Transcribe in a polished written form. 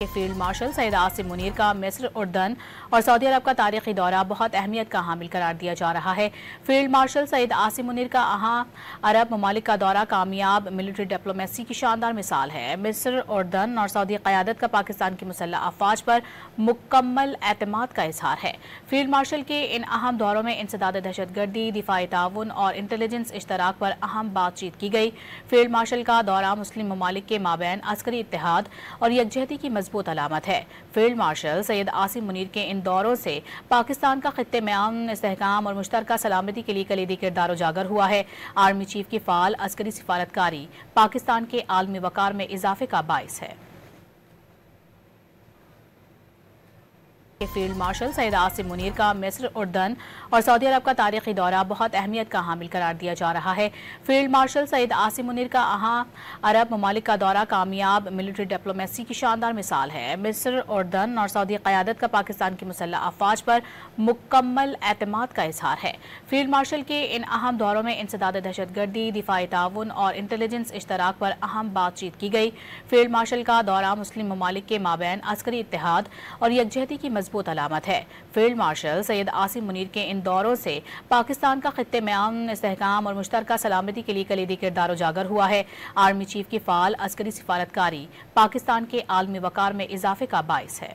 Field marshal Syed Asim Munir का मिस्र, उर्दन और सऊदी अरब का तारीखी दौरा बहुत अहमियत का हामिल करार दिया जा रहा है। फील्ड मार्शल सैयद आसिम मुनीर का अरब ममालिक का दौरा कामयाब मिलिट्री डिप्लोमेसी की शानदार मिसाल है। मिस्र, उर्दन और सऊदी क़यादत का पाकिस्तान की मुसल्लह अफवाज पर मुकम्मल एतमाद का इजहार है। फील्ड मार्शल के इन अहम दौरों में इंसदाद दहशतगर्दी, दिफाई ताउन और इंटेलिजेंस इश्तराक पर अहम बातचीत की गई। फील्ड मार्शल का दौरा मुस्लिम ममालिक के माबैन अस्करी इत्तेहाद और यकजहती की मजबूत अलामत है। फील्ड मार्शल सैयद आसिम मुनीर के इन दौरों से पाकिस्तान का खित्ते में अमन, इस्तेहकाम और मुश्तरका सलामती के लिए कलीदी किरदार उजागर हुआ है। आर्मी चीफ की फ़ाल अस्करी सिफारतकारी पाकिस्तान के आलमी वक़ार में इजाफे का बाइस है। फील्ड मार्शल सैयद आसिम मुनीर का मिस्र, उर्दन और सऊदी अरब का तारीखी दौरा बहुत अहमियत का हामिल करार दिया जा रहा है। फील्ड मार्शल सैयद आसिम मुनीर का अरब ममालिक का दौरा कामयाब मिलिट्री डिप्लोमेसी की शानदार मिसाल है। मिस्र, उर्दन और सऊदी क़यादत का पाकिस्तान की मुसल्लह अफवाज पर मुकम्मल एतमाद का इजहार है। फील्ड मार्शल के इन अहम दौरों में इंसदाद दहशतगर्दी, दिफाई ताउन और इंटेलिजेंस इश्तराक पर अहम बातचीत की गई। फील्ड मार्शल का दौरा मुस्लिम ममालिक के माबैन अस्करी इत्तेहाद और यकजहती की मजबूत अलामत है। फील्ड मार्शल सैयद आसिम मुनीर के इन दौरों से पाकिस्तान का खित्ते में अमन, इस्तेहकाम और मुश्तरका सलामती के लिए कलीदी किरदार उजागर हुआ है। आर्मी चीफ की फ़ाल अस्करी सिफारतकारी पाकिस्तान के आलमी वक़ार में इजाफे का बाइस है।